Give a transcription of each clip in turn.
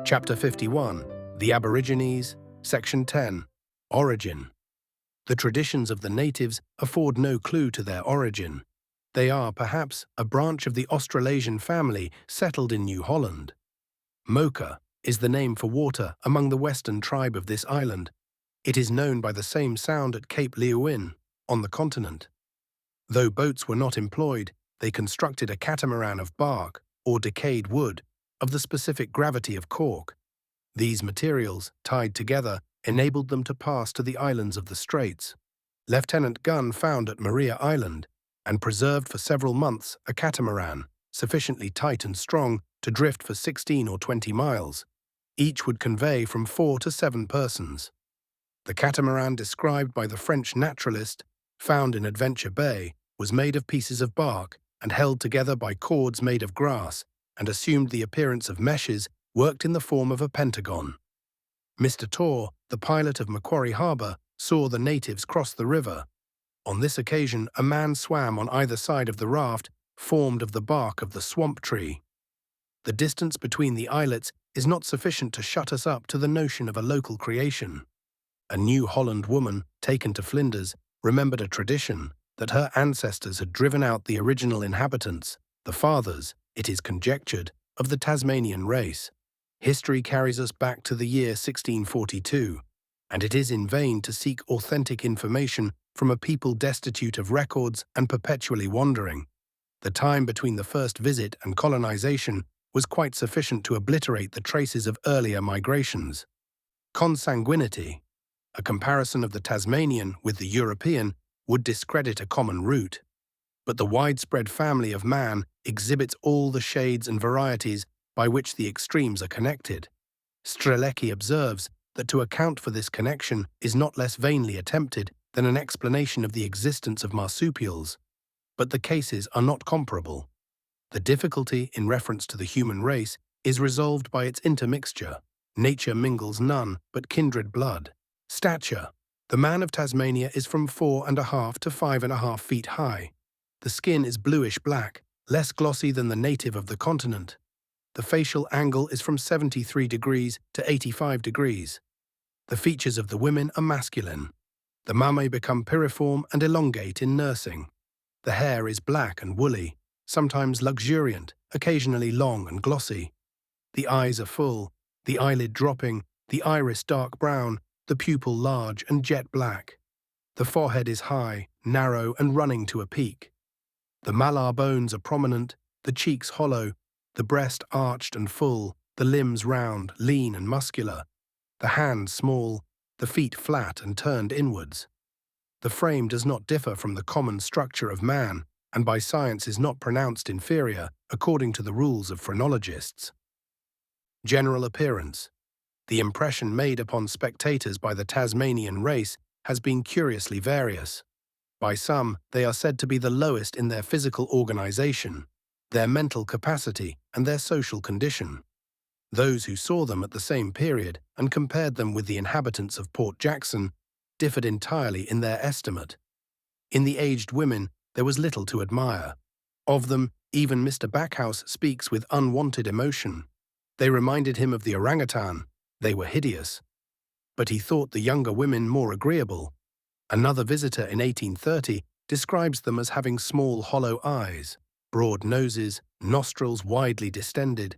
Chapter 51, The Aborigines, Section 10, Origin. The traditions of the natives afford no clue to their origin. They are, perhaps, a branch of the Australasian family settled in New Holland. Mocha is the name for water among the western tribe of this island. It is known by the same sound at Cape Leeuwin, on the continent. Though boats were not employed, they constructed a catamaran of bark, or decayed wood, of the specific gravity of cork. These materials, tied together, enabled them to pass to the islands of the Straits. Lieutenant Gunn found at Maria Island, and preserved for several months, a catamaran, sufficiently tight and strong to drift for 16 or 20 miles. Each would convey from 4 to 7 persons. The catamaran described by the French naturalist, found in Adventure Bay, was made of pieces of bark and held together by cords made of grass, and assumed the appearance of meshes worked in the form of a pentagon. Mr. Torr, the pilot of Macquarie Harbour, saw the natives cross the river. On this occasion, a man swam on either side of the raft, formed of the bark of the swamp tree. The distance between the islets is not sufficient to shut us up to the notion of a local creation. A New Holland woman, taken to Flinders, remembered a tradition that her ancestors had driven out the original inhabitants, the fathers, it is conjectured, of the Tasmanian race. History carries us back to the year 1642, and it is in vain to seek authentic information from a people destitute of records and perpetually wandering. The time between the first visit and colonization was quite sufficient to obliterate the traces of earlier migrations. Consanguinity, a comparison of the Tasmanian with the European, would discredit a common root. But the widespread family of man exhibits all the shades and varieties by which the extremes are connected. Strelecki observes that to account for this connection is not less vainly attempted than an explanation of the existence of marsupials. But the cases are not comparable. The difficulty in reference to the human race is resolved by its intermixture. Nature mingles none but kindred blood. Stature. The man of Tasmania is from 4.5 to 5.5 feet high. The skin is bluish-black, less glossy than the native of the continent. The facial angle is from 73 degrees to 85 degrees. The features of the women are masculine. The mame become piriform and elongate in nursing. The hair is black and woolly, sometimes luxuriant, occasionally long and glossy. The eyes are full, the eyelid dropping, the iris dark brown, the pupil large and jet black. The forehead is high, narrow and running to a peak. The malar bones are prominent, the cheeks hollow, the breast arched and full, the limbs round, lean and muscular, the hands small, the feet flat and turned inwards. The frame does not differ from the common structure of man, and by science is not pronounced inferior, according to the rules of phrenologists. General appearance. The impression made upon spectators by the Tasmanian race has been curiously various. By some, they are said to be the lowest in their physical organization, their mental capacity, and their social condition. Those who saw them at the same period and compared them with the inhabitants of Port Jackson differed entirely in their estimate. In the aged women, there was little to admire. Of them, even Mr. Backhouse speaks with unwonted emotion. They reminded him of the orangutan. They were hideous. But he thought the younger women more agreeable. Another visitor in 1830 describes them as having small hollow eyes, broad noses, nostrils widely distended,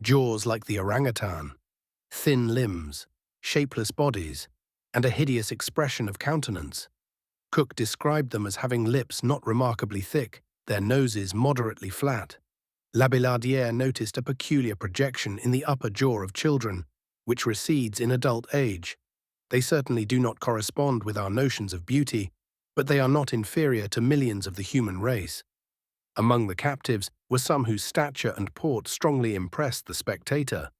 jaws like the orangutan, thin limbs, shapeless bodies, and a hideous expression of countenance. Cook described them as having lips not remarkably thick, their noses moderately flat. Labillardière noticed a peculiar projection in the upper jaw of children, which recedes in adult age. They certainly do not correspond with our notions of beauty, but they are not inferior to millions of the human race. Among the captives were some whose stature and port strongly impressed the spectator.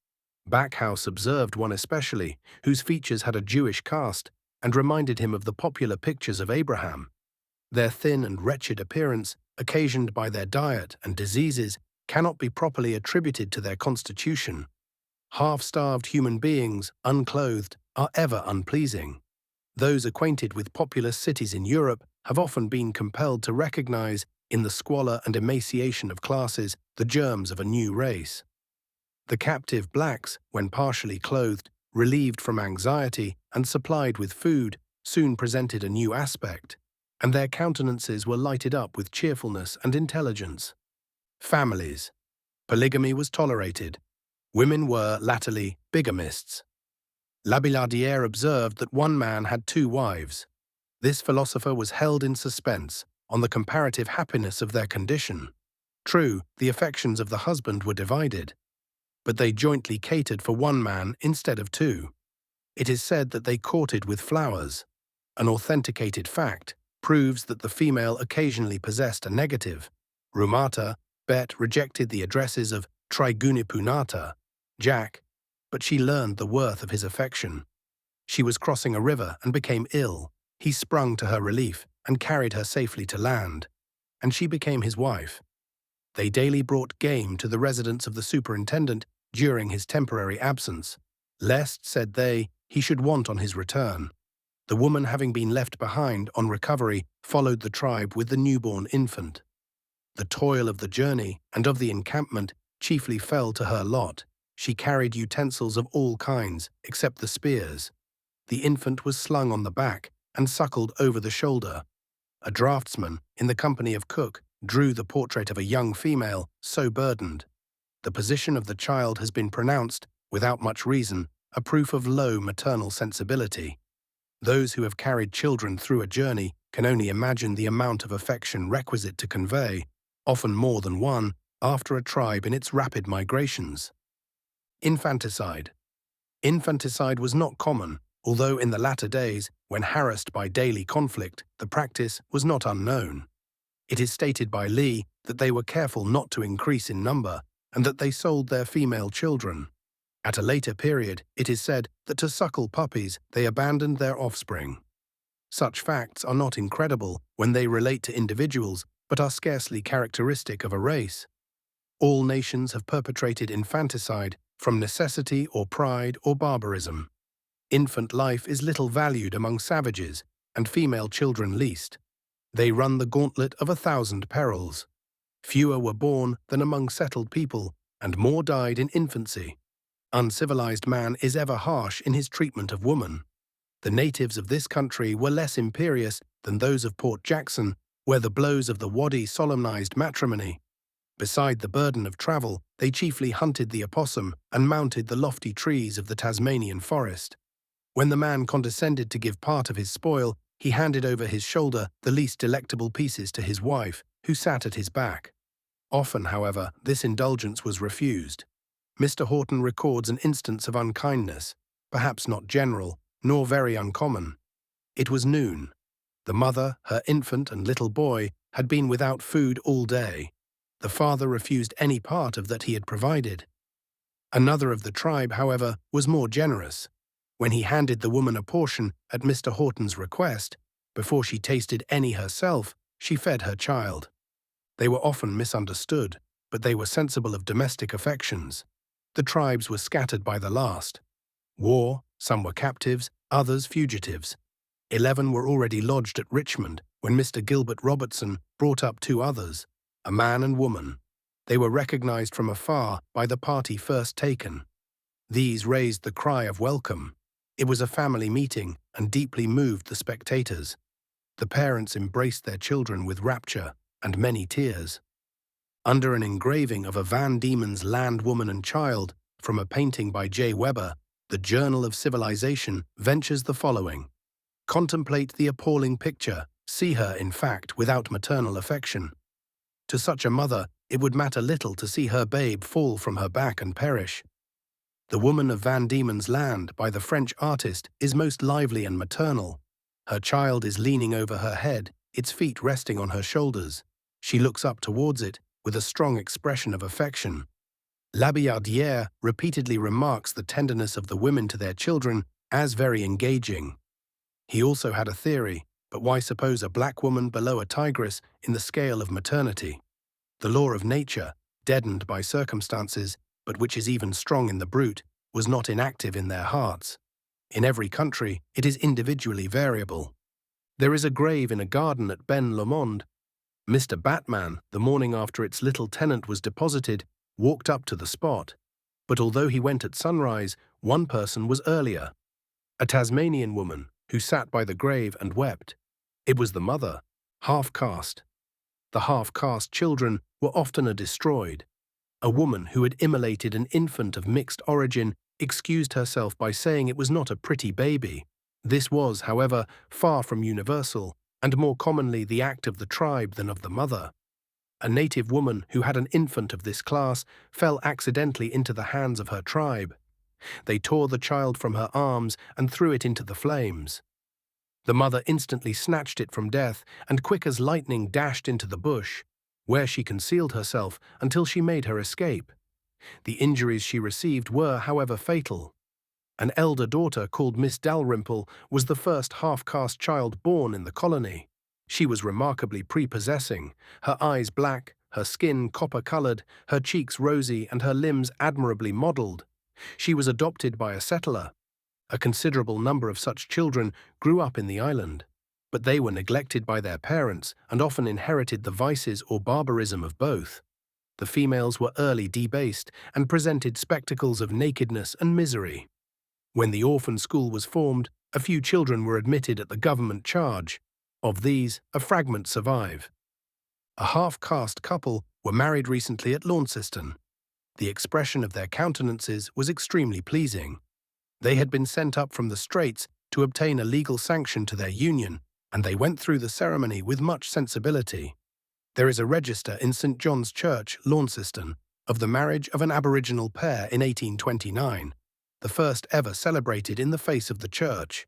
Backhouse observed one especially, whose features had a Jewish cast and reminded him of the popular pictures of Abraham. Their thin and wretched appearance, occasioned by their diet and diseases, cannot be properly attributed to their constitution. Half-starved human beings, unclothed, are ever unpleasing. Those acquainted with populous cities in Europe have often been compelled to recognize in the squalor and emaciation of classes the germs of a new race. The captive blacks, when partially clothed, relieved from anxiety, and supplied with food, soon presented a new aspect, and their countenances were lighted up with cheerfulness and intelligence. Families. Polygamy was tolerated. Women were, latterly, bigamists. Labillardière observed that one man had 2 wives. This philosopher was held in suspense on the comparative happiness of their condition. True, the affections of the husband were divided, but they jointly catered for one man instead of 2. It is said that they courted with flowers. An authenticated fact proves that the female occasionally possessed a negative. Rumata, Bet rejected the addresses of Trigunipunata, Jack, but she learned the worth of his affection. She was crossing a river and became ill. He sprung to her relief and carried her safely to land, and she became his wife. They daily brought game to the residence of the superintendent during his temporary absence, lest, said they, he should want on his return. The woman, having been left behind on recovery, followed the tribe with the newborn infant. The toil of the journey and of the encampment chiefly fell to her lot. She carried utensils of all kinds, except the spears. The infant was slung on the back and suckled over the shoulder. A draftsman, in the company of Cook, drew the portrait of a young female so burdened. The position of the child has been pronounced, without much reason, a proof of low maternal sensibility. Those who have carried children through a journey can only imagine the amount of affection requisite to convey, often more than one, after a tribe in its rapid migrations. Infanticide. Infanticide was not common, although in the latter days, when harassed by daily conflict, the practice was not unknown. It is stated by Lee that they were careful not to increase in number, and that they sold their female children. At a later period, it is said that to suckle puppies they abandoned their offspring. Such facts are not incredible when they relate to individuals, but are scarcely characteristic of a race. All nations have perpetrated infanticide from necessity or pride or barbarism. Infant life is little valued among savages, and female children least. They run the gauntlet of 1,000 perils. Fewer were born than among settled people, and more died in infancy. Uncivilized man is ever harsh in his treatment of woman. The natives of this country were less imperious than those of Port Jackson, where the blows of the waddy solemnized matrimony. Beside the burden of travel, they chiefly hunted the opossum and mounted the lofty trees of the Tasmanian forest. When the man condescended to give part of his spoil, he handed over his shoulder the least delectable pieces to his wife, who sat at his back. Often, however, this indulgence was refused. Mr. Horton records an instance of unkindness, perhaps not general, nor very uncommon. It was noon. The mother, her infant and little boy had been without food all day. The father refused any part of that he had provided. Another of the tribe, however, was more generous. When he handed the woman a portion at Mr. Horton's request, before she tasted any herself, she fed her child. They were often misunderstood, but they were sensible of domestic affections. The tribes were scattered by the last. War, some were captives, others fugitives. 11 were already lodged at Richmond when Mr. Gilbert Robertson brought up 2 others, a man and woman. They were recognized from afar by the party first taken. These raised the cry of welcome. It was a family meeting and deeply moved the spectators. The parents embraced their children with rapture and many tears. Under an engraving of a Van Diemen's Land Woman and Child from a painting by J. Weber, the Journal of Civilization ventures the following: contemplate the appalling picture, see her, in fact, without maternal affection. To such a mother, it would matter little to see her babe fall from her back and perish. The Woman of Van Diemen's Land by the French artist is most lively and maternal. Her child is leaning over her head, its feet resting on her shoulders. She looks up towards it with a strong expression of affection. Labillardière repeatedly remarks the tenderness of the women to their children as very engaging. He also had a theory, but why suppose a black woman below a tigress in the scale of maternity? The law of nature, deadened by circumstances, but which is even strong in the brute, was not inactive in their hearts. In every country, it is individually variable. There is a grave in a garden at Ben Lomond. Mr. Batman, the morning after its little tenant was deposited, walked up to the spot. But although he went at sunrise, one person was earlier, a Tasmanian woman who sat by the grave and wept. It was the mother, half-caste. The half-caste children were oftener destroyed. A woman who had immolated an infant of mixed origin excused herself by saying it was not a pretty baby. This was, however, far from universal, and more commonly the act of the tribe than of the mother. A native woman who had an infant of this class fell accidentally into the hands of her tribe. They tore the child from her arms and threw it into the flames. The mother instantly snatched it from death and quick as lightning dashed into the bush, where she concealed herself until she made her escape. The injuries she received were, however, fatal. An elder daughter called Miss Dalrymple was the first half-caste child born in the colony. She was remarkably prepossessing, her eyes black, her skin copper-coloured, her cheeks rosy, and her limbs admirably modelled. She was adopted by a settler. A considerable number of such children grew up in the island, but they were neglected by their parents and often inherited the vices or barbarism of both. The females were early debased and presented spectacles of nakedness and misery. When the orphan school was formed, a few children were admitted at the government charge. Of these, a fragment survive. A half-caste couple were married recently at Launceston. The expression of their countenances was extremely pleasing. They had been sent up from the Straits to obtain a legal sanction to their union, and they went through the ceremony with much sensibility. There is a register in St. John's Church, Launceston, of the marriage of an Aboriginal pair in 1829, the first ever celebrated in the face of the church.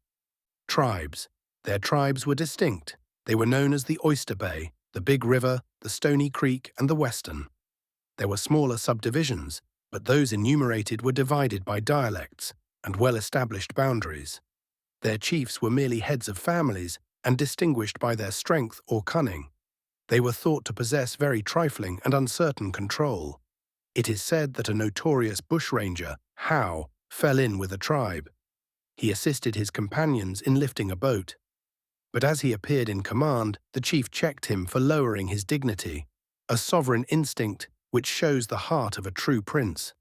Tribes. Their tribes were distinct. They were known as the Oyster Bay, the Big River, the Stony Creek, and the Western. There were smaller subdivisions, but those enumerated were divided by dialects and well-established boundaries. Their chiefs were merely heads of families and distinguished by their strength or cunning. They were thought to possess very trifling and uncertain control. It is said that a notorious bushranger, Howe, fell in with a tribe. He assisted his companions in lifting a boat. But as he appeared in command, the chief checked him for lowering his dignity, a sovereign instinct which shows the heart of a true prince.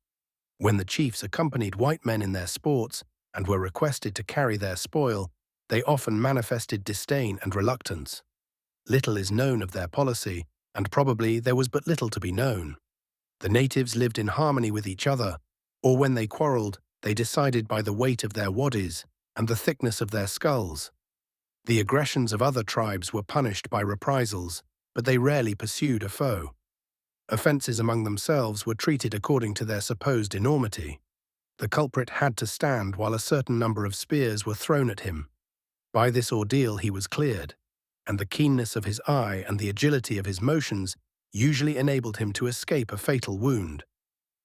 When the chiefs accompanied white men in their sports and were requested to carry their spoil, they often manifested disdain and reluctance. Little is known of their policy, and probably there was but little to be known. The natives lived in harmony with each other, or when they quarrelled, they decided by the weight of their waddies and the thickness of their skulls. The aggressions of other tribes were punished by reprisals, but they rarely pursued a foe. Offences among themselves were treated according to their supposed enormity. The culprit had to stand while a certain number of spears were thrown at him. By this ordeal he was cleared, and the keenness of his eye and the agility of his motions usually enabled him to escape a fatal wound.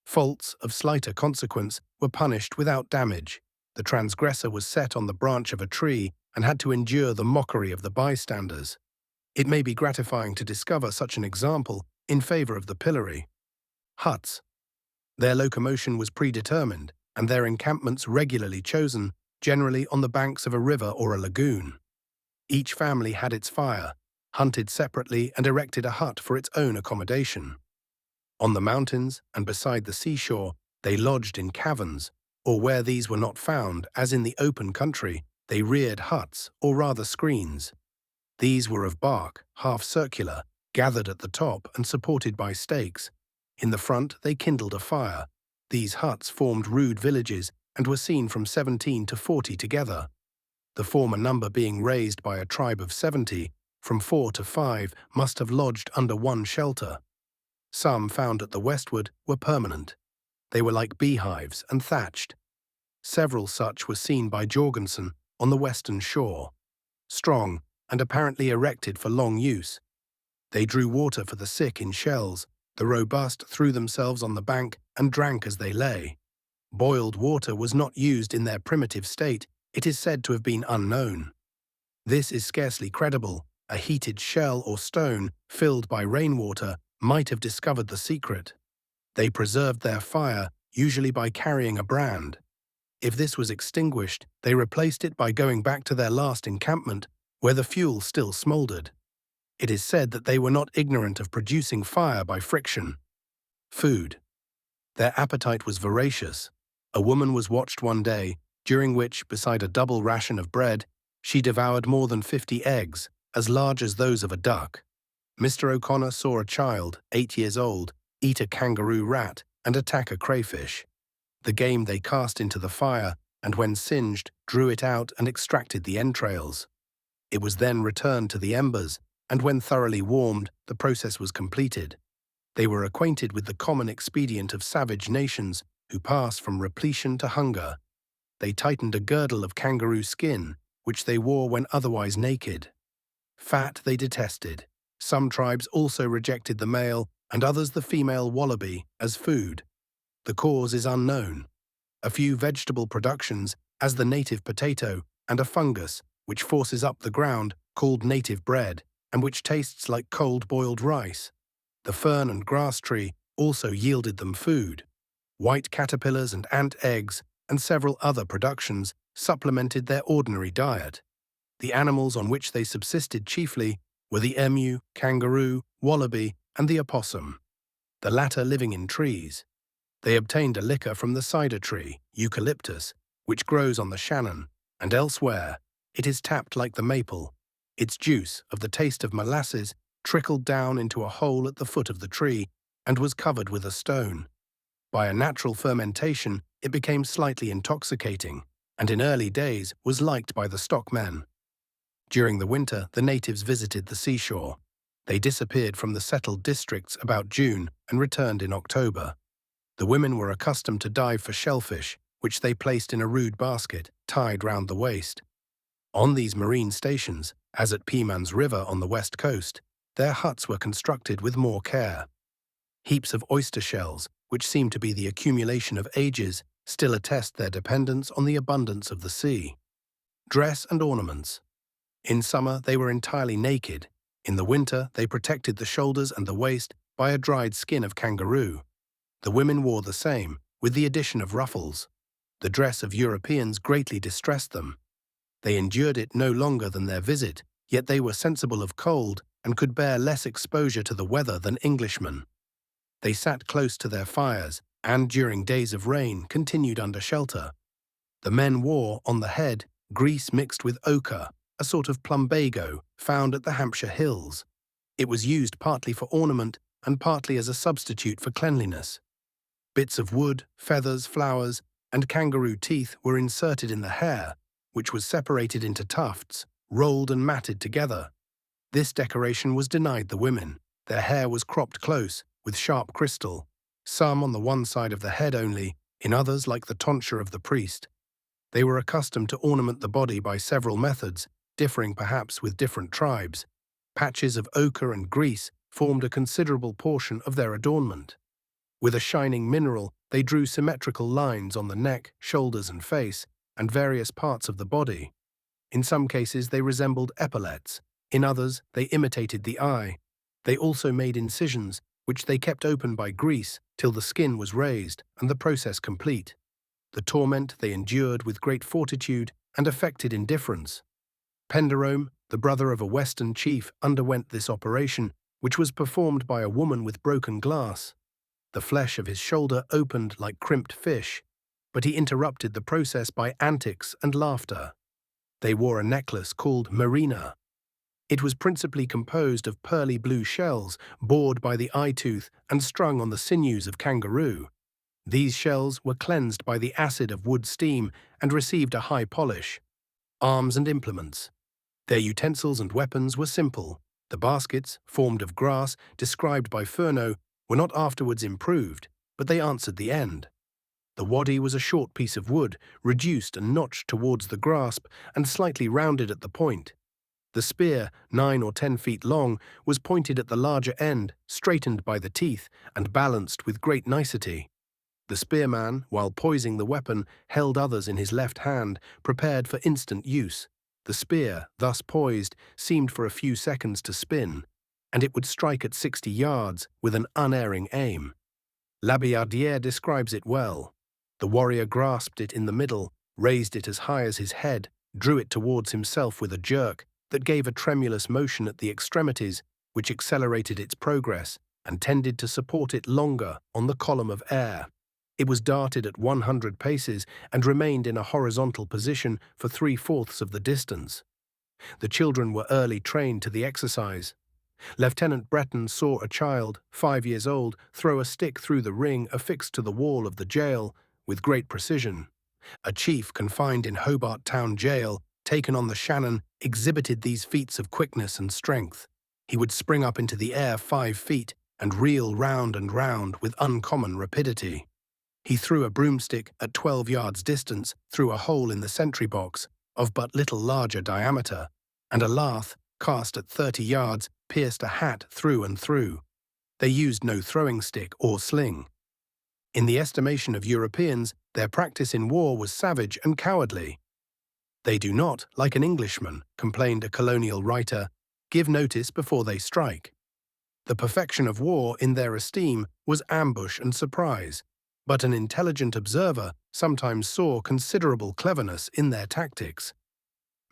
Faults of slighter consequence were punished without damage. The transgressor was set on the branch of a tree and had to endure the mockery of the bystanders. It may be gratifying to discover such an example in favor of the pillory. Huts. Their locomotion was predetermined, and their encampments regularly chosen, generally on the banks of a river or a lagoon. Each family had its fire, hunted separately, and erected a hut for its own accommodation. On the mountains and beside the seashore, they lodged in caverns, or where these were not found, as in the open country, they reared huts, or rather screens. These were of bark, half-circular, gathered at the top and supported by stakes. In the front they kindled a fire. These huts formed rude villages and were seen from 17 to 40 together. The former number being raised by a tribe of 70, from 4 to 5 must have lodged under one shelter. Some found at the westward were permanent. They were like beehives and thatched. Several such were seen by Jorgensen on the western shore, strong and apparently erected for long use. They drew water for the sick in shells. The robust threw themselves on the bank and drank as they lay. Boiled water was not used in their primitive state. It is said to have been unknown. This is scarcely credible. A heated shell or stone, filled by rainwater, might have discovered the secret. They preserved their fire, usually by carrying a brand. If this was extinguished, they replaced it by going back to their last encampment, where the fuel still smouldered. It is said that they were not ignorant of producing fire by friction. Food. Their appetite was voracious. A woman was watched one day, during which, beside a double ration of bread, she devoured more than 50 eggs, as large as those of a duck. Mr. O'Connor saw a child, 8 years old, eat a kangaroo rat and attack a crayfish. The game they cast into the fire, and when singed, drew it out and extracted the entrails. It was then returned to the embers, and when thoroughly warmed, the process was completed. They were acquainted with the common expedient of savage nations who pass from repletion to hunger. They tightened a girdle of kangaroo skin, which they wore when otherwise naked. Fat they detested. Some tribes also rejected the male and others the female wallaby as food. The cause is unknown. A few vegetable productions, as the native potato, and a fungus, which forces up the ground, called native bread, and which tastes like cold boiled rice. The fern and grass tree also yielded them food. White caterpillars and ant eggs, and several other productions, supplemented their ordinary diet. The animals on which they subsisted chiefly were the emu, kangaroo, wallaby, and the opossum, the latter living in trees. They obtained a liquor from the cider tree, eucalyptus, which grows on the Shannon, and elsewhere. It is tapped like the maple. Its juice, of the taste of molasses, trickled down into a hole at the foot of the tree and was covered with a stone. By a natural fermentation, it became slightly intoxicating, and in early days was liked by the stockmen. During the winter, the natives visited the seashore. They disappeared from the settled districts about June and returned in October. The women were accustomed to dive for shellfish, which they placed in a rude basket, tied round the waist. On these marine stations, as at Peaman's River on the west coast, their huts were constructed with more care. Heaps of oyster shells, which seem to be the accumulation of ages, still attest their dependence on the abundance of the sea. Dress and ornaments. In summer they were entirely naked. In the winter they protected the shoulders and the waist by a dried skin of kangaroo. The women wore the same, with the addition of ruffles. The dress of Europeans greatly distressed them. They endured it no longer than their visit, yet they were sensible of cold and could bear less exposure to the weather than Englishmen. They sat close to their fires, and during days of rain continued under shelter. The men wore, on the head, grease mixed with ochre, a sort of plumbago found at the Hampshire hills. It was used partly for ornament and partly as a substitute for cleanliness. Bits of wood, feathers, flowers, and kangaroo teeth were inserted in the hair, which was separated into tufts, rolled and matted together. This decoration was denied the women. Their hair was cropped close, with sharp crystal, some on the one side of the head only, in others like the tonsure of the priest. They were accustomed to ornament the body by several methods, differing perhaps with different tribes. Patches of ochre and grease formed a considerable portion of their adornment. With a shining mineral, they drew symmetrical lines on the neck, shoulders and face, and various parts of the body. In some cases they resembled epaulets, in others they imitated the eye. They also made incisions, which they kept open by grease till the skin was raised and the process complete. The torment they endured with great fortitude and affected indifference. Penderome, the brother of a western chief, underwent this operation, which was performed by a woman with broken glass. The flesh of his shoulder opened like crimped fish, but he interrupted the process by antics and laughter. They wore a necklace called marina. It was principally composed of pearly blue shells bored by the eye-tooth and strung on the sinews of kangaroo. These shells were cleansed by the acid of wood steam and received a high polish. Arms and implements. Their utensils and weapons were simple. The baskets, formed of grass, described by Furneaux, were not afterwards improved, but they answered the end. The waddy was a short piece of wood, reduced and notched towards the grasp and slightly rounded at the point. The spear, 9 or 10 feet long, was pointed at the larger end, straightened by the teeth, and balanced with great nicety. The spearman, while poising the weapon, held others in his left hand, prepared for instant use. The spear, thus poised, seemed for a few seconds to spin, and it would strike at 60 yards with an unerring aim. Labillardière describes it well. The warrior grasped it in the middle, raised it as high as his head, drew it towards himself with a jerk that gave a tremulous motion at the extremities, which accelerated its progress and tended to support it longer on the column of air. It was darted at 100 paces and remained in a horizontal position for 3/4 of the distance. The children were early trained to the exercise. Lieutenant Breton saw a child, 5 years old, throw a stick through the ring affixed to the wall of the jail with great precision. A chief confined in Hobart Town Jail, taken on the Shannon, exhibited these feats of quickness and strength. He would spring up into the air 5 feet and reel round and round with uncommon rapidity. He threw a broomstick at 12 yards distance through a hole in the sentry box of but little larger diameter, and a lath, cast at 30 yards, pierced a hat through and through. They used no throwing stick or sling. In the estimation of Europeans, their practice in war was savage and cowardly. They do not, like an Englishman, complained a colonial writer, give notice before they strike. The perfection of war, in their esteem, was ambush and surprise, but an intelligent observer sometimes saw considerable cleverness in their tactics.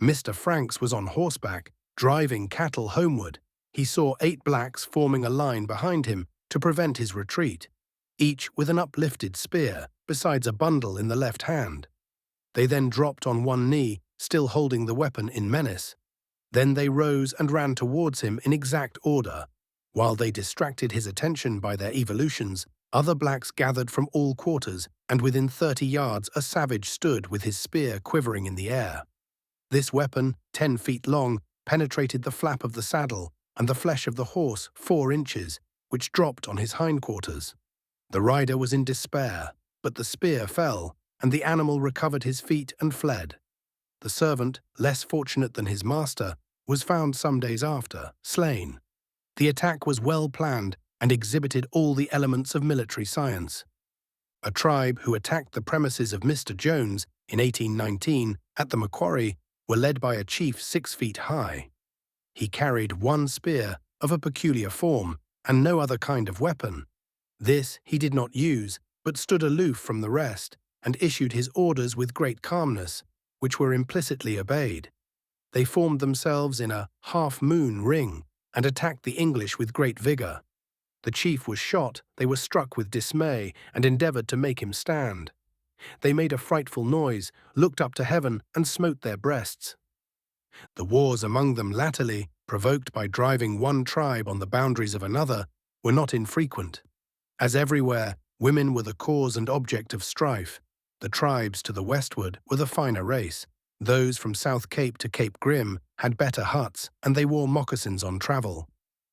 Mr. Franks was on horseback, driving cattle homeward. He saw 8 blacks forming a line behind him to prevent his retreat, each with an uplifted spear, besides a bundle in the left hand. They then dropped on one knee, still holding the weapon in menace. Then they rose and ran towards him in exact order. While they distracted his attention by their evolutions, other blacks gathered from all quarters, and within 30 yards a savage stood with his spear quivering in the air. This weapon, 10 feet long, penetrated the flap of the saddle and the flesh of the horse 4 inches, which dropped on his hindquarters. The rider was in despair, but the spear fell, and the animal recovered his feet and fled. The servant, less fortunate than his master, was found some days after, slain. The attack was well planned and exhibited all the elements of military science. A tribe who attacked the premises of Mr. Jones in 1819 at the Macquarie were led by a chief 6 feet high. He carried 1 spear of a peculiar form and no other kind of weapon. This he did not use, but stood aloof from the rest and issued his orders with great calmness, which were implicitly obeyed. They formed themselves in a half-moon ring and attacked the English with great vigor. The chief was shot, they were struck with dismay, and endeavored to make him stand. They made a frightful noise, looked up to heaven, and smote their breasts. The wars among them latterly, provoked by driving one tribe on the boundaries of another, were not infrequent. As everywhere, women were the cause and object of strife. The tribes to the westward were the finer race. Those from South Cape to Cape Grim had better huts, and they wore moccasins on travel.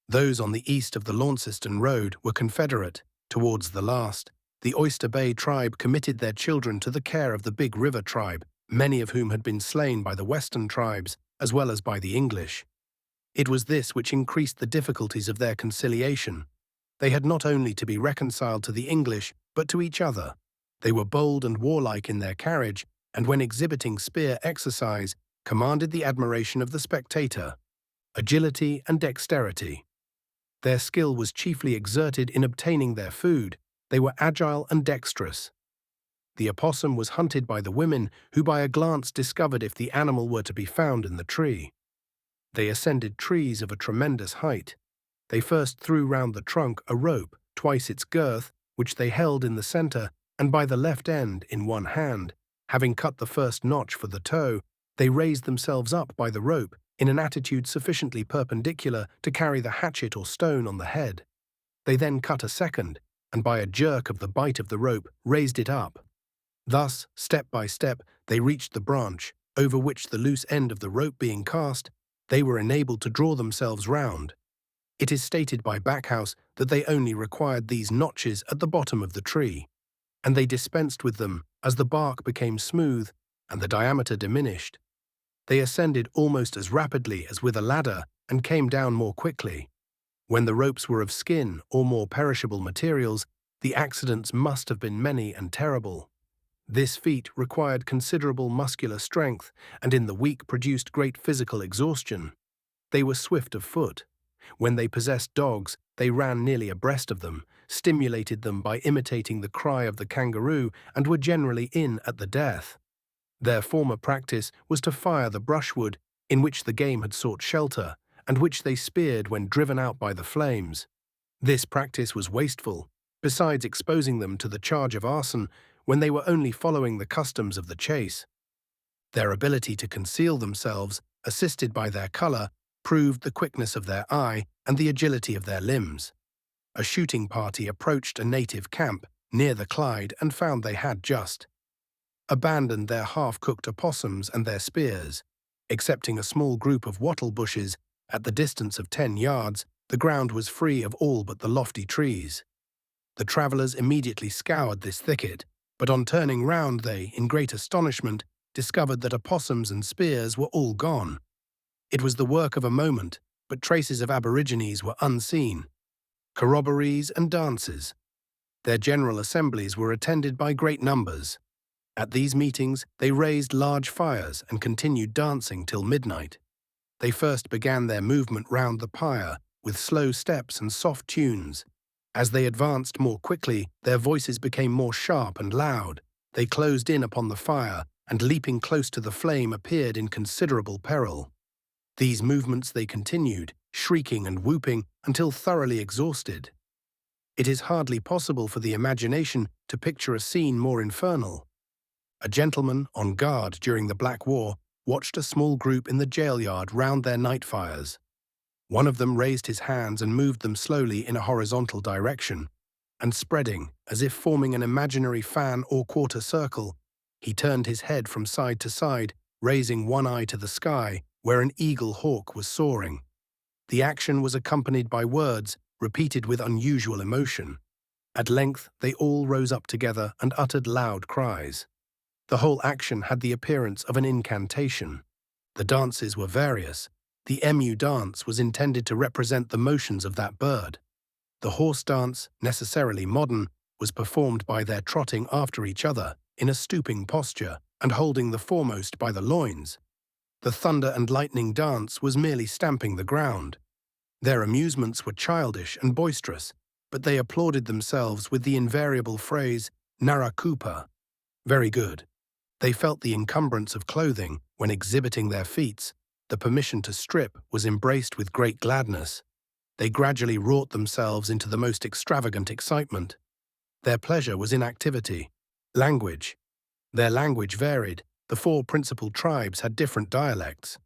Those on the east of the Launceston road were Confederate. Towards the last, the Oyster Bay tribe committed their children to the care of the Big River tribe, many of whom had been slain by the western tribes as well as by the English. It was this which increased the difficulties of their conciliation. They had not only to be reconciled to the English, but to each other. They were bold and warlike in their carriage, and when exhibiting spear exercise, commanded the admiration of the spectator. Agility and dexterity. Their skill was chiefly exerted in obtaining their food. They were agile and dexterous. The opossum was hunted by the women, who by a glance discovered if the animal were to be found in the tree. They ascended trees of a tremendous height. They first threw round the trunk a rope, twice its girth, which they held in the center, and by the left end in one hand. Having cut the first notch for the toe, they raised themselves up by the rope in an attitude sufficiently perpendicular to carry the hatchet or stone on the head. They then cut a second, and by a jerk of the bight of the rope raised it up. Thus, step by step, they reached the branch, over which the loose end of the rope being cast, they were enabled to draw themselves round. It is stated by Backhouse that they only required these notches at the bottom of the tree, and they dispensed with them as the bark became smooth and the diameter diminished. They ascended almost as rapidly as with a ladder and came down more quickly. When the ropes were of skin or more perishable materials, the accidents must have been many and terrible. This feat required considerable muscular strength and in the weak produced great physical exhaustion. They were swift of foot. When they possessed dogs, they ran nearly abreast of them, stimulated them by imitating the cry of the kangaroo, and were generally in at the death. Their former practice was to fire the brushwood in which the game had sought shelter, and which they speared when driven out by the flames. This practice was wasteful, besides exposing them to the charge of arson when they were only following the customs of the chase. Their ability to conceal themselves, assisted by their color, proved the quickness of their eye and the agility of their limbs. A shooting party approached a native camp near the Clyde and found they had just abandoned their half-cooked opossums and their spears. Excepting a small group of wattle bushes at the distance of 10 yards, the ground was free of all but the lofty trees. The travellers immediately scoured this thicket, but on turning round they, in great astonishment, discovered that opossums and spears were all gone. It was the work of a moment, but traces of Aborigines were unseen. Corroborees and dances. Their general assemblies were attended by great numbers. At these meetings, they raised large fires and continued dancing till midnight. They first began their movement round the pyre with slow steps and soft tunes. As they advanced more quickly, their voices became more sharp and loud. They closed in upon the fire, and leaping close to the flame appeared in considerable peril. These movements they continued, shrieking and whooping, until thoroughly exhausted. It is hardly possible for the imagination to picture a scene more infernal. A gentleman, on guard during the Black War, watched a small group in the jail yard round their night fires. One of them raised his hands and moved them slowly in a horizontal direction, and spreading, as if forming an imaginary fan or quarter circle, he turned his head from side to side, raising one eye to the sky, where an eagle hawk was soaring. The action was accompanied by words, repeated with unusual emotion. At length they all rose up together and uttered loud cries. The whole action had the appearance of an incantation. The dances were various. The emu dance was intended to represent the motions of that bird. The horse dance, necessarily modern, was performed by their trotting after each other, in a stooping posture, and holding the foremost by the loins. The thunder and lightning dance was merely stamping the ground. Their amusements were childish and boisterous, but they applauded themselves with the invariable phrase, "Narakupa," very good. They felt the encumbrance of clothing when exhibiting their feats. The permission to strip was embraced with great gladness. They gradually wrought themselves into the most extravagant excitement. Their pleasure was in activity. Language. Their language varied. The 4 principal tribes had different dialects.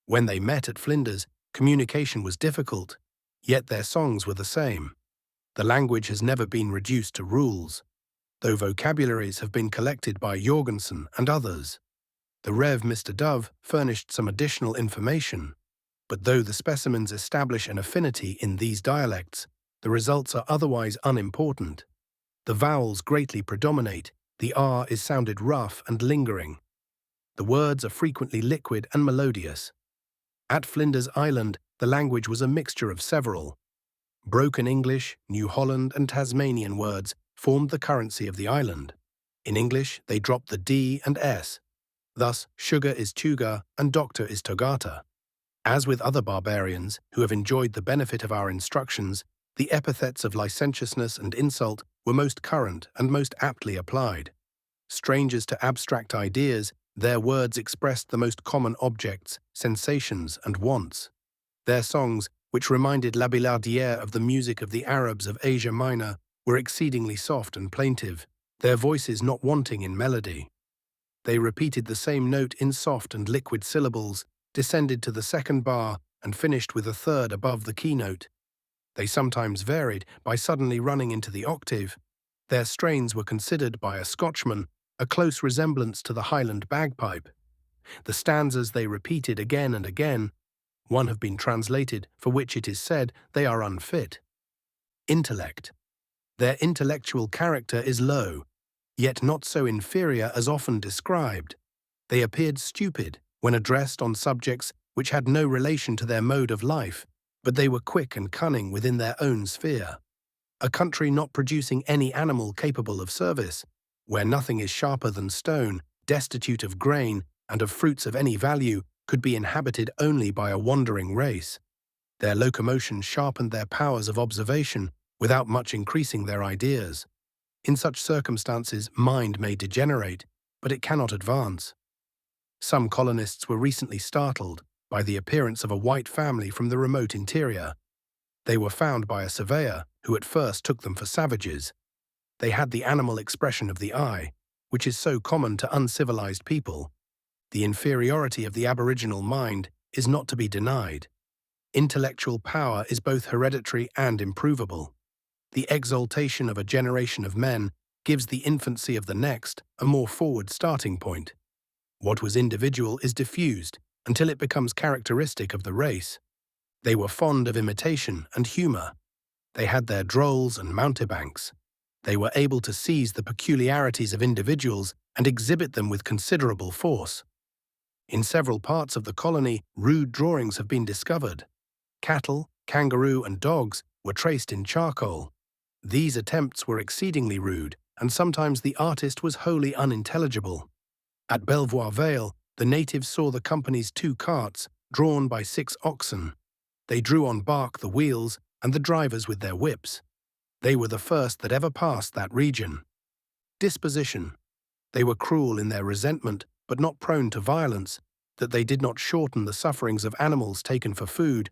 When they met at Flinders, communication was difficult, yet their songs were the same. The language has never been reduced to rules, though vocabularies have been collected by Jorgensen and others. The Rev. Mr. Dove furnished some additional information, but though the specimens establish an affinity in these dialects, the results are otherwise unimportant. The vowels greatly predominate. The R is sounded rough and lingering. The words are frequently liquid and melodious. At Flinders Island, the language was a mixture of several. Broken English, New Holland and Tasmanian words formed the currency of the island. In English, they dropped the D and S. Thus, sugar is tuga and doctor is togata. As with other barbarians who have enjoyed the benefit of our instructions, the epithets of licentiousness and insult were most current and most aptly applied. Strangers to abstract ideas, their words expressed the most common objects, sensations, and wants. Their songs, which reminded La Billardière of the music of the Arabs of Asia Minor, were exceedingly soft and plaintive, their voices not wanting in melody. They repeated the same note in soft and liquid syllables, descended to the second bar, and finished with a third above the keynote. They sometimes varied by suddenly running into the octave. Their strains were considered by a Scotchman a close resemblance to the Highland bagpipe. The stanzas they repeated again and again. One have been translated, for which it is said they are unfit. Intellect. Their intellectual character is low, yet not so inferior as often described. They appeared stupid when addressed on subjects which had no relation to their mode of life, but they were quick and cunning within their own sphere. A country not producing any animal capable of service, where nothing is sharper than stone, destitute of grain, and of fruits of any value, could be inhabited only by a wandering race. Their locomotion sharpened their powers of observation without much increasing their ideas. In such circumstances, mind may degenerate, but it cannot advance. Some colonists were recently startled by the appearance of a white family from the remote interior. They were found by a surveyor, who at first took them for savages. They had the animal expression of the eye, which is so common to uncivilized people. The inferiority of the Aboriginal mind is not to be denied. Intellectual power is both hereditary and improvable. The exaltation of a generation of men gives the infancy of the next a more forward starting point. What was individual is diffused until it becomes characteristic of the race. They were fond of imitation and humor. They had their drolls and mountebanks. They were able to seize the peculiarities of individuals and exhibit them with considerable force. In several parts of the colony, rude drawings have been discovered. Cattle, kangaroo, and dogs were traced in charcoal. These attempts were exceedingly rude, and sometimes the artist was wholly unintelligible. At Belvoir Vale, the natives saw the company's 2 carts, drawn by 6 oxen. They drew on bark the wheels and the drivers with their whips. They were the first that ever passed that region. Disposition. They were cruel in their resentment, but not prone to violence. That they did not shorten the sufferings of animals taken for food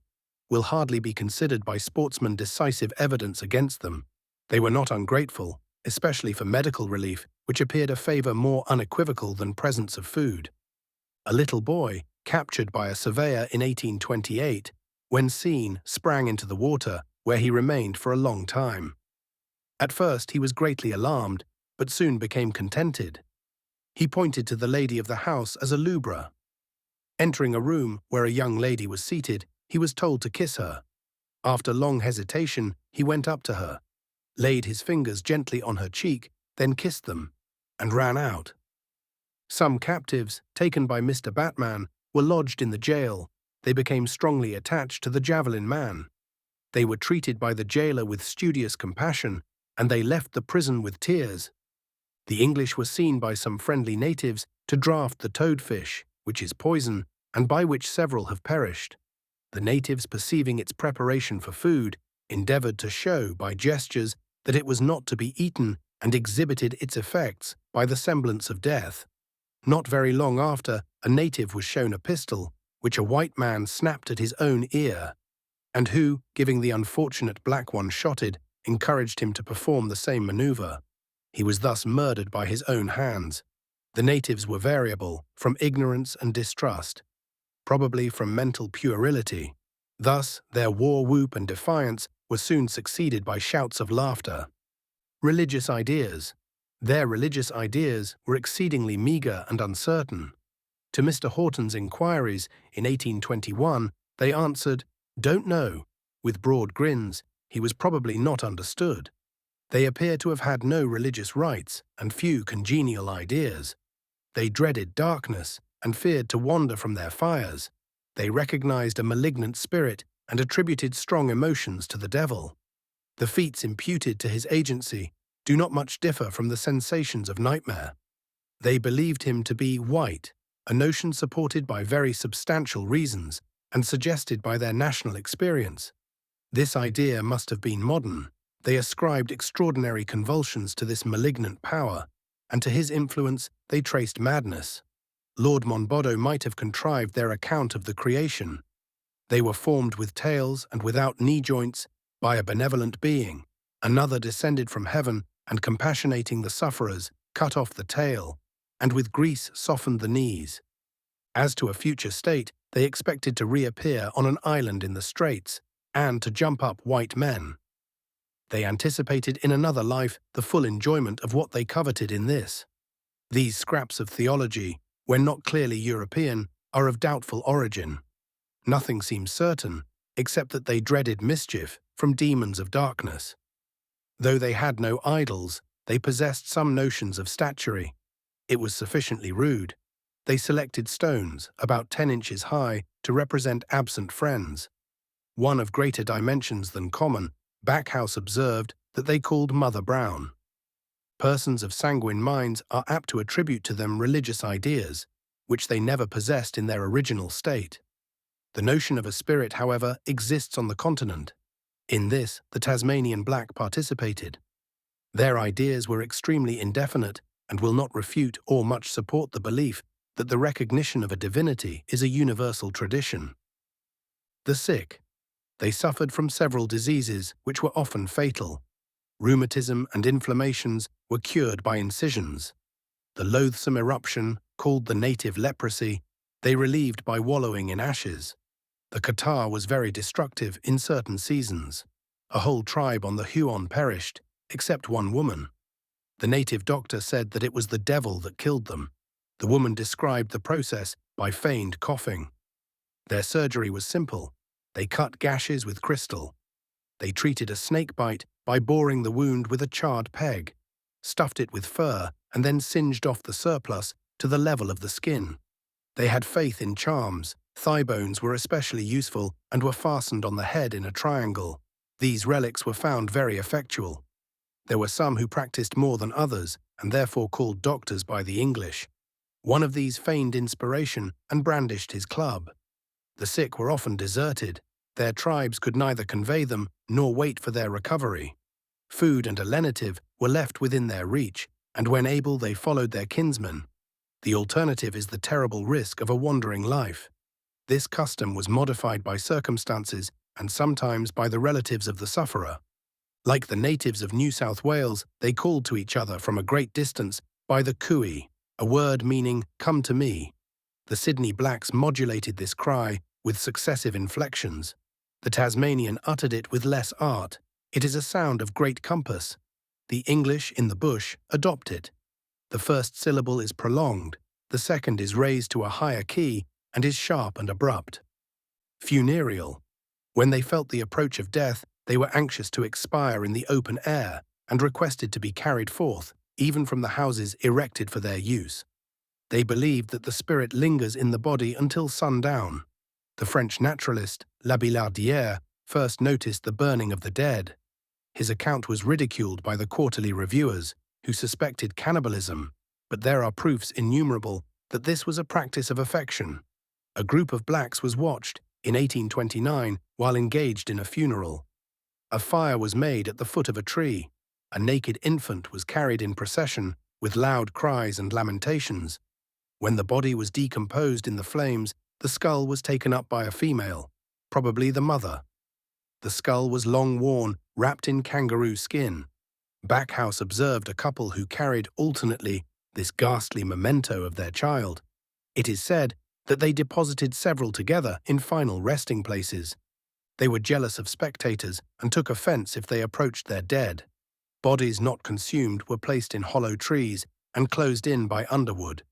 will hardly be considered by sportsmen decisive evidence against them. They were not ungrateful, especially for medical relief, which appeared a favor more unequivocal than presents of food. A little boy, captured by a surveyor in 1828, when seen, sprang into the water, where he remained for a long time. At first he was greatly alarmed, but soon became contented. He pointed to the lady of the house as a lubra. Entering a room where a young lady was seated, he was told to kiss her. After long hesitation, he went up to her, laid his fingers gently on her cheek, then kissed them, and ran out. Some captives, taken by Mr. Batman, were lodged in the jail. They became strongly attached to the Javelin Man. They were treated by the jailer with studious compassion, and they left the prison with tears. The English were seen by some friendly natives to draft the toadfish, which is poison, and by which several have perished. The natives, perceiving its preparation for food, endeavored to show by gestures that it was not to be eaten, and exhibited its effects by the semblance of death. Not very long after, a native was shown a pistol, which a white man snapped at his own ear, and who, giving the unfortunate black one shotted, encouraged him to perform the same maneuver. He was thus murdered by his own hands. The natives were variable, from ignorance and distrust, probably from mental puerility. Thus, their war whoop and defiance were soon succeeded by shouts of laughter. Religious ideas. Their religious ideas were exceedingly meagre and uncertain. To Mr. Horton's inquiries in 1821, they answered, "Don't know." With broad grins, he was probably not understood. They appear to have had no religious rites and few congenial ideas. They dreaded darkness and feared to wander from their fires. They recognized a malignant spirit and attributed strong emotions to the devil. The feats imputed to his agency do not much differ from the sensations of nightmare. They believed him to be white, a notion supported by very substantial reasons and suggested by their national experience. This idea must have been modern. They ascribed extraordinary convulsions to this malignant power, and to his influence they traced madness. Lord Monboddo might have contrived their account of the creation. They were formed with tails and without knee joints by a benevolent being. Another descended from heaven and, compassionating the sufferers, cut off the tail, and with grease softened the knees. As to a future state, they expected to reappear on an island in the Straits, and to jump up white men. They anticipated in another life the full enjoyment of what they coveted in this. These scraps of theology, when not clearly European, are of doubtful origin. Nothing seems certain, except that they dreaded mischief from demons of darkness. Though they had no idols, they possessed some notions of statuary. It was sufficiently rude. They selected stones, about 10 inches high, to represent absent friends. One of greater dimensions than common, Backhouse observed, that they called Mother Brown. Persons of sanguine minds are apt to attribute to them religious ideas, which they never possessed in their original state. The notion of a spirit, however, exists on the continent. In this, the Tasmanian black participated. Their ideas were extremely indefinite and will not refute or much support the belief that the recognition of a divinity is a universal tradition. The sick. They suffered from several diseases which were often fatal. Rheumatism and inflammations were cured by incisions. The loathsome eruption, called the native leprosy, they relieved by wallowing in ashes. The catarrh was very destructive in certain seasons. A whole tribe on the Huon perished, except one woman. The native doctor said that it was the devil that killed them. The woman described the process by feigned coughing. Their surgery was simple. They cut gashes with crystal. They treated a snake bite by boring the wound with a charred peg, stuffed it with fur, and then singed off the surplus to the level of the skin. They had faith in charms. Thigh bones were especially useful and were fastened on the head in a triangle. These relics were found very effectual. There were some who practiced more than others, and therefore called doctors by the English. One of these feigned inspiration and brandished his club. The sick were often deserted. Their tribes could neither convey them nor wait for their recovery. Food and a lenitive were left within their reach, and when able they followed their kinsmen. The alternative is the terrible risk of a wandering life. This custom was modified by circumstances and sometimes by the relatives of the sufferer. Like the natives of New South Wales, they called to each other from a great distance by the cooey, a word meaning "come to me." The Sydney blacks modulated this cry with successive inflections. The Tasmanian uttered it with less art. It is a sound of great compass. The English in the bush adopt it. The first syllable is prolonged, the second is raised to a higher key and is sharp and abrupt. Funereal. When they felt the approach of death, they were anxious to expire in the open air and requested to be carried forth, even from the houses erected for their use. They believed that the spirit lingers in the body until sundown. The French naturalist, La Billardière, first noticed the burning of the dead. His account was ridiculed by the quarterly reviewers, who suspected cannibalism, but there are proofs innumerable that this was a practice of affection. A group of blacks was watched, in 1829, while engaged in a funeral. A fire was made at the foot of a tree. A naked infant was carried in procession, with loud cries and lamentations. When the body was decomposed in the flames, the skull was taken up by a female, probably the mother. The skull was long worn, wrapped in kangaroo skin. Backhouse observed a couple who carried alternately this ghastly memento of their child. It is said that they deposited several together in final resting places. They were jealous of spectators and took offense if they approached their dead. Bodies not consumed were placed in hollow trees and closed in by underwood.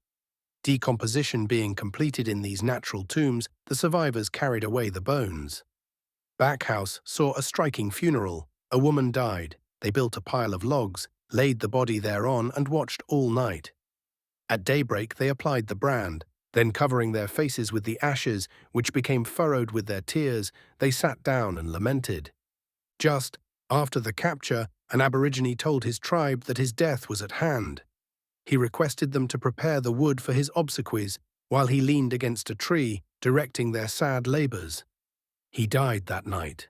Decomposition being completed in these natural tombs, the survivors carried away the bones. Backhouse saw a striking funeral. A woman died. They built a pile of logs, laid the body thereon, and watched all night. At daybreak they applied the brand. Then, covering their faces with the ashes, which became furrowed with their tears, they sat down and lamented. Just after the capture, an Aborigine told his tribe that his death was at hand. He requested them to prepare the wood for his obsequies while he leaned against a tree, directing their sad labors. He died that night.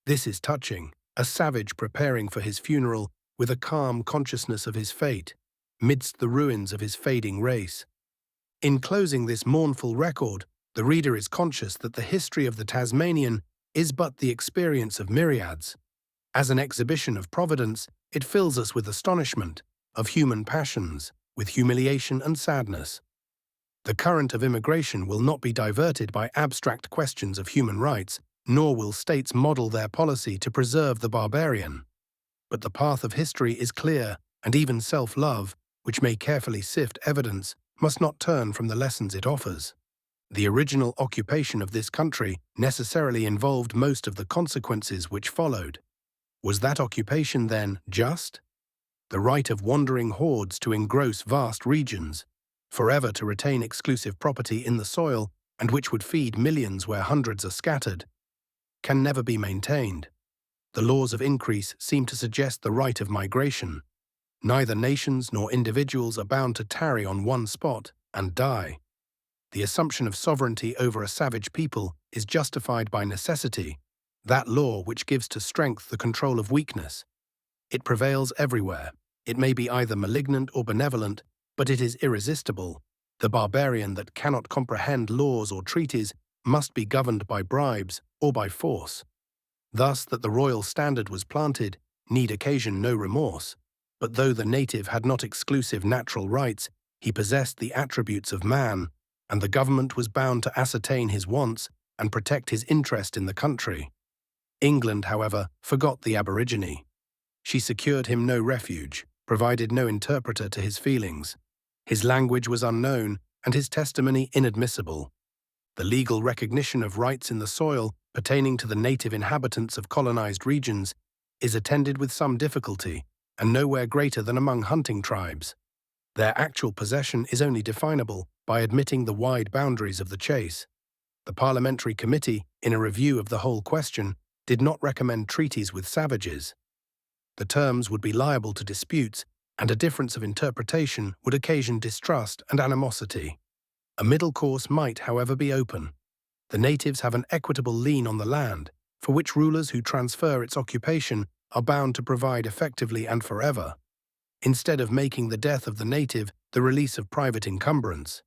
This is touching, a savage preparing for his funeral with a calm consciousness of his fate, midst the ruins of his fading race. In closing this mournful record, the reader is conscious that the history of the Tasmanian is but the experience of myriads. As an exhibition of providence, it fills us with astonishment, of human passions, with humiliation and sadness. The current of immigration will not be diverted by abstract questions of human rights, nor will states model their policy to preserve the barbarian. But the path of history is clear, and even self-love, which may carefully sift evidence, must not turn from the lessons it offers. The original occupation of this country necessarily involved most of the consequences which followed. Was that occupation, then, just? The right of wandering hordes to engross vast regions, forever to retain exclusive property in the soil, and which would feed millions where hundreds are scattered, can never be maintained. The laws of increase seem to suggest the right of migration. Neither nations nor individuals are bound to tarry on one spot and die. The assumption of sovereignty over a savage people is justified by necessity, that law which gives to strength the control of weakness. It prevails everywhere. It may be either malignant or benevolent, but it is irresistible. The barbarian that cannot comprehend laws or treaties must be governed by bribes or by force. Thus that the royal standard was planted, need occasion no remorse, but though the native had not exclusive natural rights, he possessed the attributes of man, and the government was bound to ascertain his wants and protect his interest in the country. England, however, forgot the Aborigine. She secured him no refuge, provided no interpreter to his feelings. His language was unknown, and his testimony inadmissible. The legal recognition of rights in the soil pertaining to the native inhabitants of colonized regions is attended with some difficulty, and nowhere greater than among hunting tribes. Their actual possession is only definable by admitting the wide boundaries of the chase. The Parliamentary Committee, in a review of the whole question, did not recommend treaties with savages. The terms would be liable to disputes, and a difference of interpretation would occasion distrust and animosity. A middle course might, however, be open. The natives have an equitable lien on the land, for which rulers who transfer its occupation are bound to provide effectively and forever, instead of making the death of the native the release of private encumbrance,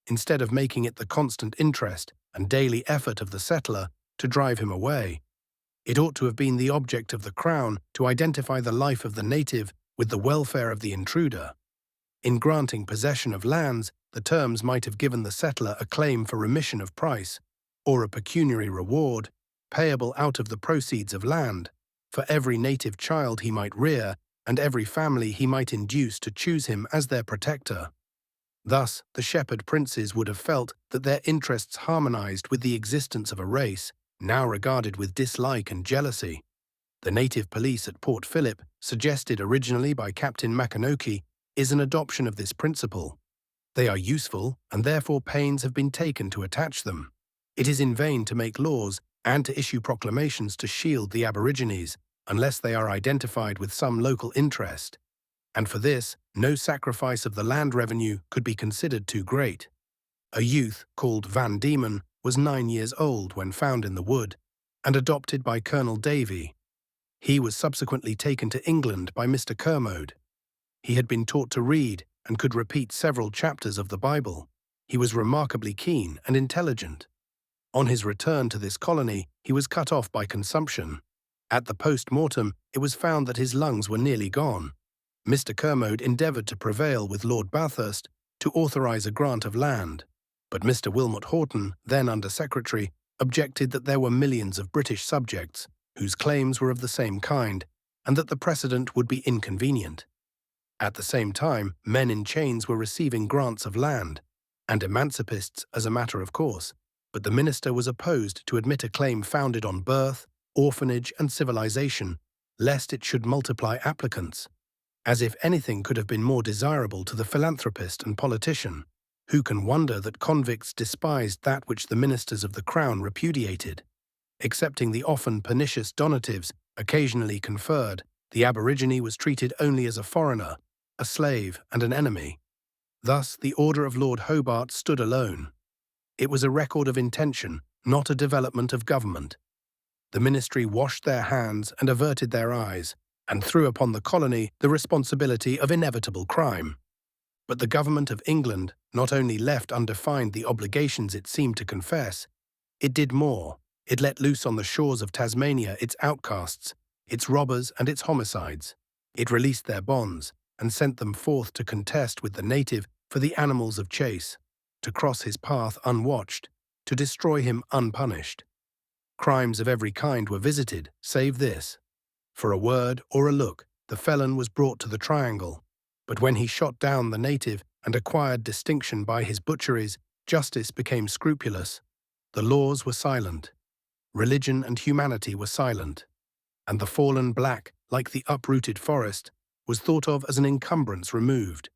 instead of making it the constant interest and daily effort of the settler to drive him away. It ought to have been the object of the Crown to identify the life of the native with the welfare of the intruder. In granting possession of lands, the terms might have given the settler a claim for remission of price, or a pecuniary reward, payable out of the proceeds of land, for every native child he might rear and every family he might induce to choose him as their protector. Thus, the shepherd princes would have felt that their interests harmonized with the existence of a race, now regarded with dislike and jealousy. The native police at Port Phillip, suggested originally by Captain Makanoki, is an adoption of this principle. They are useful, and therefore pains have been taken to attach them. It is in vain to make laws and to issue proclamations to shield the Aborigines, unless they are identified with some local interest. And for this, no sacrifice of the land revenue could be considered too great. A youth called Van Diemen was 9 years old when found in the wood, and adopted by Colonel Davy. He was subsequently taken to England by Mr. Kermode. He had been taught to read and could repeat several chapters of the Bible. He was remarkably keen and intelligent. On his return to this colony, he was cut off by consumption. At the post-mortem, it was found that his lungs were nearly gone. Mr. Kermode endeavoured to prevail with Lord Bathurst to authorise a grant of land, but Mr. Wilmot Horton, then Under-Secretary, objected that there were millions of British subjects whose claims were of the same kind, and that the precedent would be inconvenient. At the same time, men in chains were receiving grants of land, and emancipists as a matter of course, but the minister was opposed to admit a claim founded on birth, orphanage, and civilization, lest it should multiply applicants, as if anything could have been more desirable to the philanthropist and politician. Who can wonder that convicts despised that which the ministers of the Crown repudiated? Excepting the often pernicious donatives occasionally conferred, the Aborigine was treated only as a foreigner, a slave, and an enemy. Thus, the order of Lord Hobart stood alone. It was a record of intention, not a development of government. The ministry washed their hands and averted their eyes, and threw upon the colony the responsibility of inevitable crime. But the government of England not only left undefined the obligations it seemed to confess, it did more. It let loose on the shores of Tasmania its outcasts, its robbers and its homicides. It released their bonds and sent them forth to contest with the native for the animals of chase, to cross his path unwatched, to destroy him unpunished. Crimes of every kind were visited, save this. For a word or a look, the felon was brought to the triangle, but when he shot down the native and acquired distinction by his butcheries, justice became scrupulous. The laws were silent. Religion and humanity were silent, and the fallen black, like the uprooted forest, was thought of as an encumbrance removed.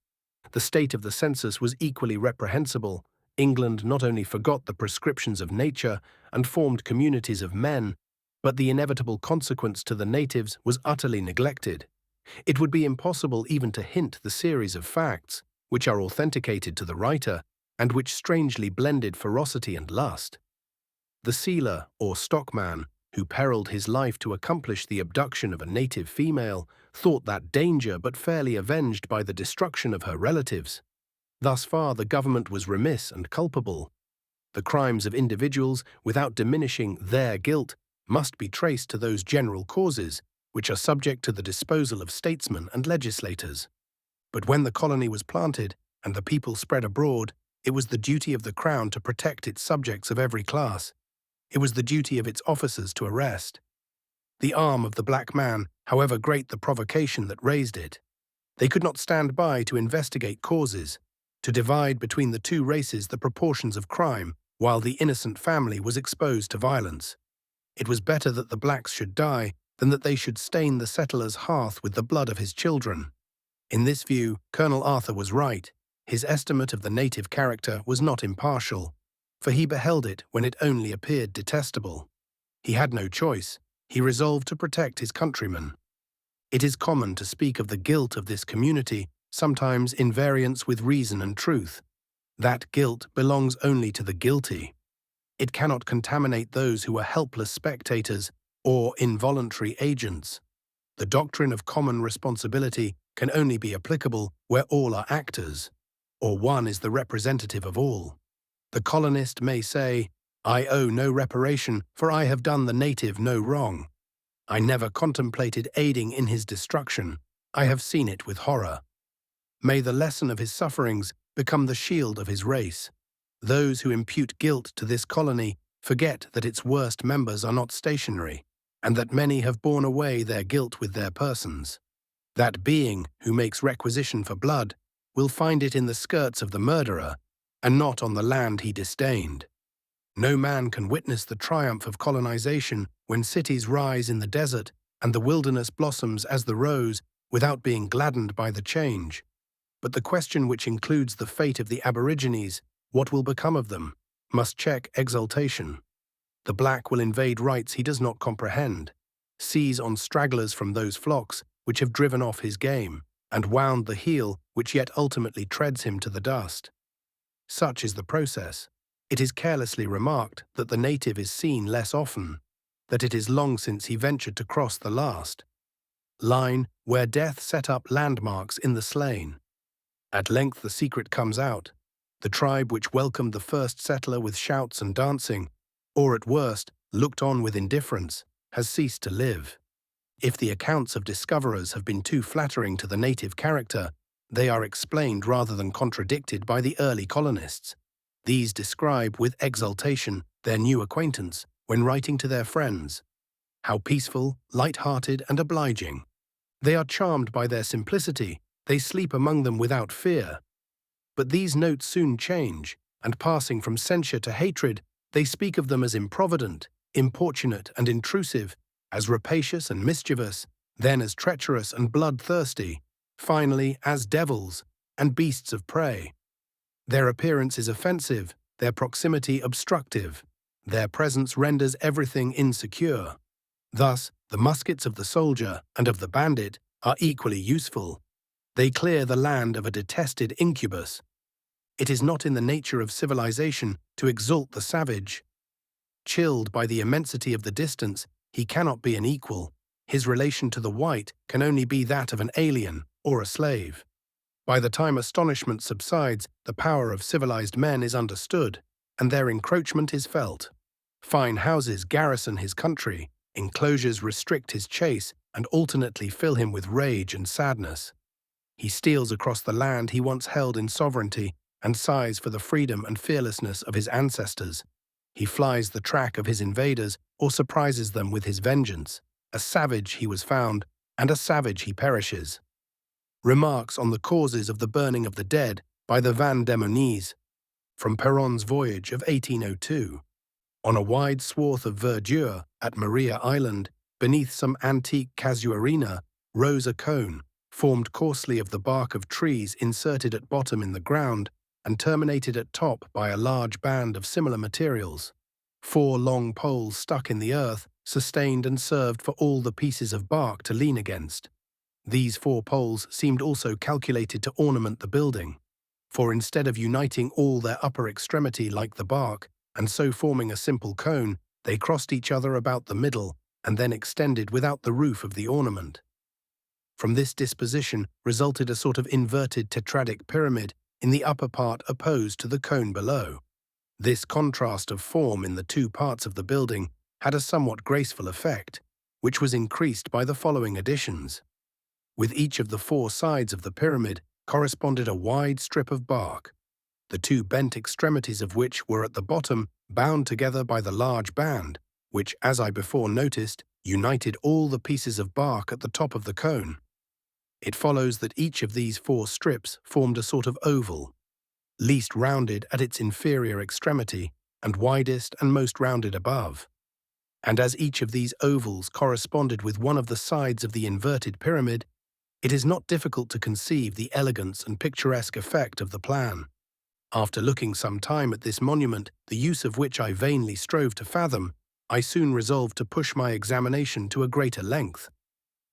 The state of the census was equally reprehensible. England not only forgot the prescriptions of nature and formed communities of men, but the inevitable consequence to the natives was utterly neglected. It would be impossible even to hint the series of facts, which are authenticated to the writer, and which strangely blended ferocity and lust. The sealer, or stockman, who periled his life to accomplish the abduction of a native female, thought that danger but fairly avenged by the destruction of her relatives. Thus far the government was remiss and culpable. The crimes of individuals, without diminishing their guilt, must be traced to those general causes, which are subject to the disposal of statesmen and legislators. But when the colony was planted and the people spread abroad, it was the duty of the Crown to protect its subjects of every class. It was the duty of its officers to arrest the arm of the black man, however great the provocation that raised it. They could not stand by to investigate causes, to divide between the two races the proportions of crime, while the innocent family was exposed to violence. It was better that the blacks should die than that they should stain the settler's hearth with the blood of his children. In this view, Colonel Arthur was right. His estimate of the native character was not impartial, for he beheld it when it only appeared detestable. He had no choice. He resolved to protect his countrymen. It is common to speak of the guilt of this community, sometimes in variance with reason and truth. That guilt belongs only to the guilty. It cannot contaminate those who are helpless spectators or involuntary agents. The doctrine of common responsibility can only be applicable where all are actors, or one is the representative of all. The colonist may say, "I owe no reparation, for I have done the native no wrong. I never contemplated aiding in his destruction. I have seen it with horror." May the lesson of his sufferings become the shield of his race. Those who impute guilt to this colony forget that its worst members are not stationary, and that many have borne away their guilt with their persons. That being who makes requisition for blood will find it in the skirts of the murderer, and not on the land he disdained. No man can witness the triumph of colonization when cities rise in the desert and the wilderness blossoms as the rose without being gladdened by the change. But the question which includes the fate of the Aborigines, what will become of them, must check exultation. The black will invade rights he does not comprehend, seize on stragglers from those flocks which have driven off his game, and wound the heel which yet ultimately treads him to the dust. Such is the process. It is carelessly remarked that the native is seen less often, that it is long since he ventured to cross the last line where death set up landmarks in the slain. At length the secret comes out. The tribe which welcomed the first settler with shouts and dancing, or at worst, looked on with indifference, has ceased to live. If the accounts of discoverers have been too flattering to the native character, they are explained rather than contradicted by the early colonists. These describe with exultation their new acquaintance when writing to their friends. How peaceful, light-hearted, and obliging. They are charmed by their simplicity. They sleep among them without fear. But these notes soon change, and passing from censure to hatred, they speak of them as improvident, importunate, and intrusive, as rapacious and mischievous, then as treacherous and bloodthirsty, finally as devils and beasts of prey. Their appearance is offensive, their proximity obstructive, their presence renders everything insecure. Thus, the muskets of the soldier and of the bandit are equally useful. They clear the land of a detested incubus. It is not in the nature of civilization to exalt the savage. Chilled by the immensity of the distance, he cannot be an equal. His relation to the white can only be that of an alien or a slave. By the time astonishment subsides, the power of civilized men is understood, and their encroachment is felt. Fine houses garrison his country, enclosures restrict his chase, and alternately fill him with rage and sadness. He steals across the land he once held in sovereignty, and sighs for the freedom and fearlessness of his ancestors. He flies the track of his invaders, or surprises them with his vengeance. A savage he was found, and a savage he perishes. Remarks on the causes of the burning of the dead by the Van Demonese, from Perron's voyage of 1802. On a wide swath of verdure at Maria Island, beneath some antique casuarina, rose a cone, formed coarsely of the bark of trees inserted at bottom in the ground and terminated at top by a large band of similar materials. 4 long poles stuck in the earth sustained and served for all the pieces of bark to lean against. These 4 poles seemed also calculated to ornament the building, for instead of uniting all their upper extremity like the bark, and so forming a simple cone, they crossed each other about the middle, and then extended without the roof of the ornament. From this disposition resulted a sort of inverted tetradic pyramid in the upper part opposed to the cone below. This contrast of form in the 2 parts of the building had a somewhat graceful effect. which was increased by the following additions. With each of the 4 sides of the pyramid corresponded a wide strip of bark, the 2 bent extremities of which were at the bottom bound together by the large band, which, as I before noticed, united all the pieces of bark at the top of the cone. It follows that each of these 4 strips formed a sort of oval, least rounded at its inferior extremity and widest and most rounded above. And as each of these ovals corresponded with one of the sides of the inverted pyramid, it is not difficult to conceive the elegance and picturesque effect of the plan. After looking some time at this monument, the use of which I vainly strove to fathom, I soon resolved to push my examination to a greater length.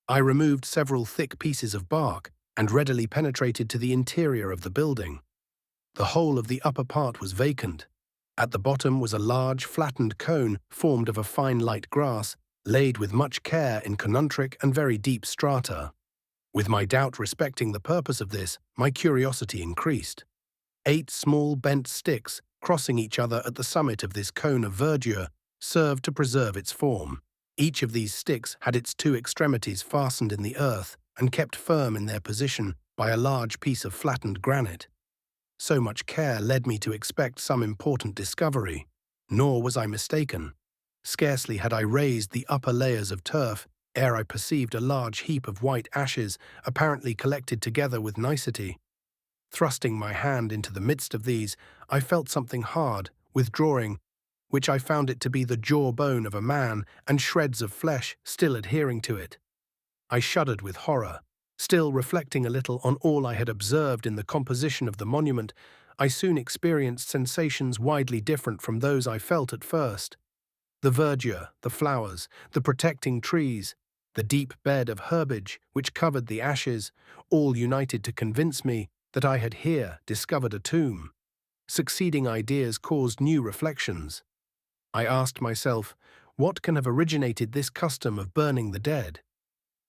I removed several thick pieces of bark and readily penetrated to the interior of the building. The whole of the upper part was vacant. At the bottom was a large, flattened cone formed of a fine light grass, laid with much care in conuntric and very deep strata. With my doubt respecting the purpose of this, my curiosity increased. 8 small bent sticks, crossing each other at the summit of this cone of verdure, served to preserve its form. Each of these sticks had its 2 extremities fastened in the earth and kept firm in their position by a large piece of flattened granite. So much care led me to expect some important discovery, nor was I mistaken. Scarcely had I raised the upper layers of turf ere I perceived a large heap of white ashes apparently collected together with nicety. Thrusting my hand into the midst of these, I felt something hard, withdrawing, which I found it to be the jawbone of a man and shreds of flesh still adhering to it. I shuddered with horror. Still reflecting a little on all I had observed in the composition of the monument, I soon experienced sensations widely different from those I felt at first. The verdure, the flowers, the protecting trees, the deep bed of herbage which covered the ashes, all united to convince me that I had here discovered a tomb. Succeeding ideas caused new reflections. I asked myself, what can have originated this custom of burning the dead?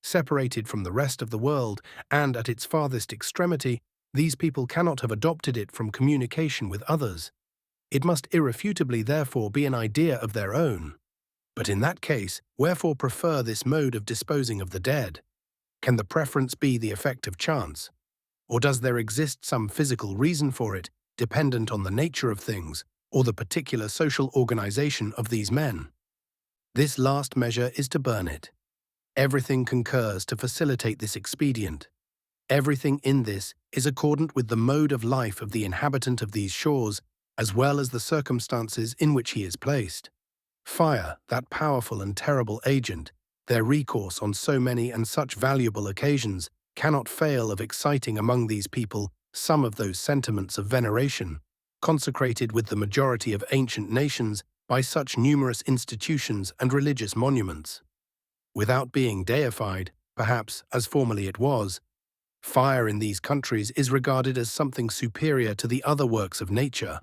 Separated from the rest of the world, and at its farthest extremity, these people cannot have adopted it from communication with others. It must irrefutably therefore be an idea of their own. But in that case, wherefore prefer this mode of disposing of the dead? Can the preference be the effect of chance? Or does there exist some physical reason for it, dependent on the nature of things, or the particular social organization of these men? This last measure is to burn it. Everything concurs to facilitate this expedient. Everything in this is accordant with the mode of life of the inhabitant of these shores, as well as the circumstances in which he is placed. Fire, that powerful and terrible agent, their recourse on so many and such valuable occasions, cannot fail of exciting among these people some of those sentiments of veneration, consecrated with the majority of ancient nations by such numerous institutions and religious monuments. Without being deified, perhaps, as formerly it was, fire in these countries is regarded as something superior to the other works of nature,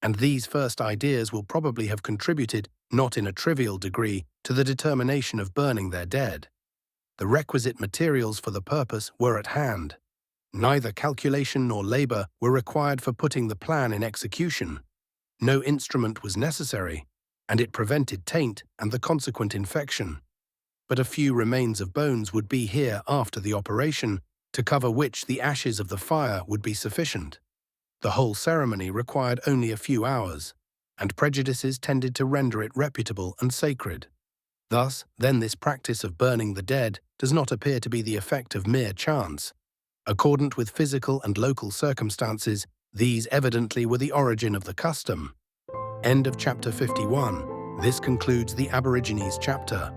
and these first ideas will probably have contributed, not in a trivial degree, to the determination of burning their dead. The requisite materials for the purpose were at hand. Neither calculation nor labor were required for putting the plan in execution. No instrument was necessary, and it prevented taint and the consequent infection. But a few remains of bones would be here after the operation, to cover which the ashes of the fire would be sufficient. The whole ceremony required only a few hours, and prejudices tended to render it reputable and sacred. Thus, then, this practice of burning the dead does not appear to be the effect of mere chance. Accordant with physical and local circumstances, these evidently were the origin of the custom. End of chapter 51. This concludes the Aborigines chapter.